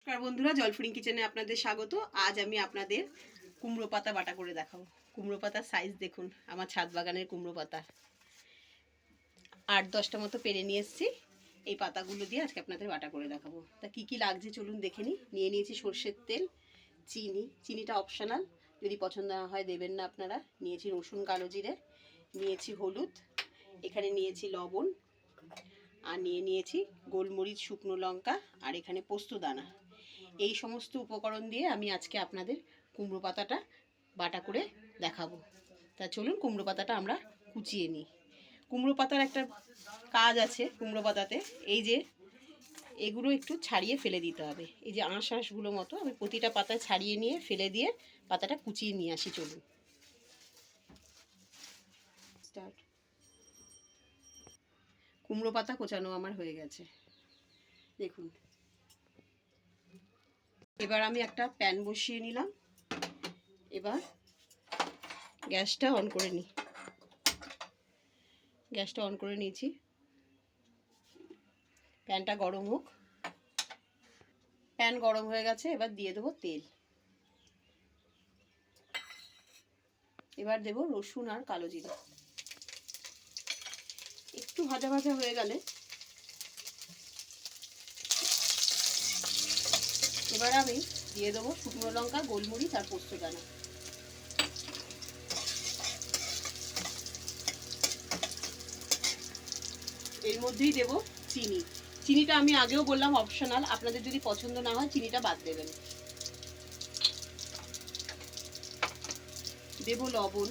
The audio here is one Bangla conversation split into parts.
নমস্কার বন্ধুরা, জলফুরিং কিচেনে আপনাদের স্বাগত। আজ আমি আপনাদের কুমড়ো পাতা বাটা করে দেখাবো। কুমড়ো পাতার সাইজ দেখুন, আমার ছাদ বাগানের কুমড়ো পাতা 8-10টা মতো পেরে নিয়ে এসেছি। এই পাতাগুলো দিয়ে আজকে আপনাদের বাটা করে দেখাবো। তা কি কি লাগছে চলুন দেখে নিই। নিয়ে নিয়েছি সর্ষের তেল, চিনিটা অপশনাল, যদি পছন্দ না হয় দেবেন না আপনারা। নিয়েছি রসুন, কালো জিরে, নিয়েছি হলুদ, এখানে নিয়েছি লবণ, আর নিয়েছি গোলমরিচ, শুকনো লঙ্কা, আর এখানে পোস্ত দানা। এই সমস্ত উপকরণ দিয়ে আমি আজকে আপনাদের কুমড়ো পাতাটা বাটা করে দেখাবো। তা চলুন কুমড়ো পাতাটা আমরা কুচিয়ে নিই। কুমড়ো পাতার একটা কাজ আছে কুমড়ো পাতাতে, এই যে এগুলো একটু ছাড়িয়ে ফেলে দিতে হবে। এই যে আঁশগুলো মতো আমি প্রতিটা পাতা ছাড়িয়ে নিয়ে ফেলে দিয়ে পাতাটা কুচিয়ে নিয়ে আসি। চলুন স্টার্ট। কুমড়ো পাতা কোচানো আমার হয়ে গেছে দেখুন। এবার আমি একটা প্যান বসিয়ে নিলাম। এবার গ্যাসটা অন করে নিই। গ্যাসটা অন করে নিয়েছি, প্যানটা গরম হোক। প্যান গরম হয়ে গেছে, এবার দিয়ে দেবো তেল। এবার দেবো রসুন আর কালো জিরে। একটু ভাজা ভাজা হয়ে গেলে এবার আমি দিয়ে দেবো শুকনো লঙ্কা, গোলমরিচ আর পোস্ত দানা। এর মধ্যেই দেবো চিনিটা আমি আগেও বললাম অপশনাল, আপনাদের যদি পছন্দ না হয় চিনিটা বাদ দেবেন। দেবো লবণ।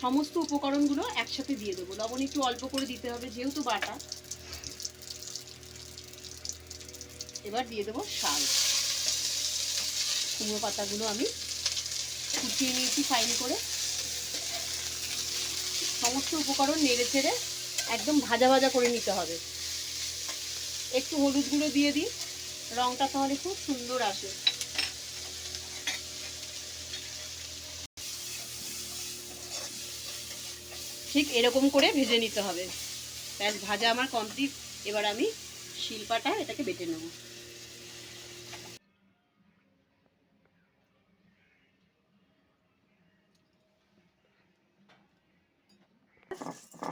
সমস্ত উপকরণগুলো একসাথে দিয়ে দেবো। লবণ একটু অল্প করে দিতে হবে যেহেতু বাটা। এবার দিয়ে দেবো শাল। কুমড়ো পাতাগুলো আমি কুচিয়ে নিয়েছি ফাইন করে। সমস্ত উপকরণ নেড়ে চেড়ে একদম ভাজা ভাজা করে নিতে হবে। একটু হলুদ গুঁড়ো দিয়ে দিই, রঙটা তাহলে খুব সুন্দর আসে। ঠিক এরকম করে ভেজে নিতে হবে। ব্যাস, ভাজা আমার কমপ্লিট। এবার আমি শিলপাটা এটাকে বেটে নেব।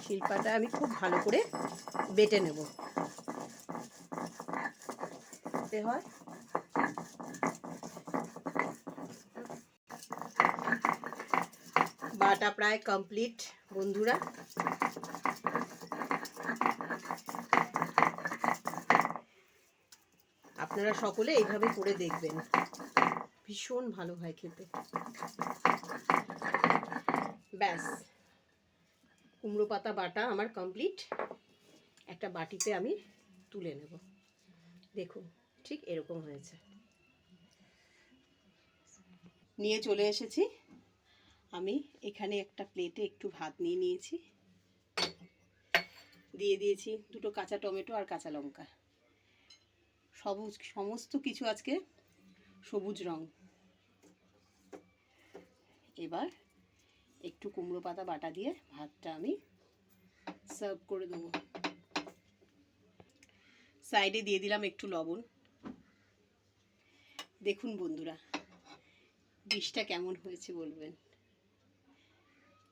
শিলপাটা আমি খুব ভালো করে বেটে নেব। হয় বাটা প্রায় কমপ্লিট বন্ধুরা। আপনারা সকলে এইভাবে করে দেখবেন, ভীষণ ভালো হয় খেতে। ব্যাস, কুমড়ো পাতা বাটা আমার কমপ্লিট। একটা বাটিতে আমি তুলে নেব। দেখুন ঠিক এরকম হয়েছে। নিয়ে চলে এসেছি আমি। এখানে একটা প্লেটে একটু ভাত নিয়ে নিয়েছি, দিয়ে দিয়েছি দুটো কাঁচা টমেটো আর কাঁচা লঙ্কা। সমস্ত কিছু আজকে সবুজ রং। এবার একটু কুমড়ো পাতা বাটা দিয়ে ভাতটা আমি সার্ভ করে দেবো। সাইডে দিয়ে দিলাম একটু লবণ। দেখুন বন্ধুরা, ডিশটা কেমন হয়েছে বলবেন।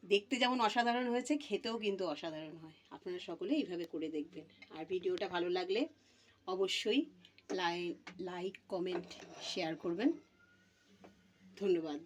দেখতে যেমন অসাধারণ হয়েছে, খেতেও কিন্তু অসাধারণ হয়। আপনারা সকলে এইভাবে করে দেখবেন। আর ভিডিওটা ভালো লাগলে অবশ্যই লাইক, কমেন্ট, শেয়ার করবেন। ধন্যবাদ।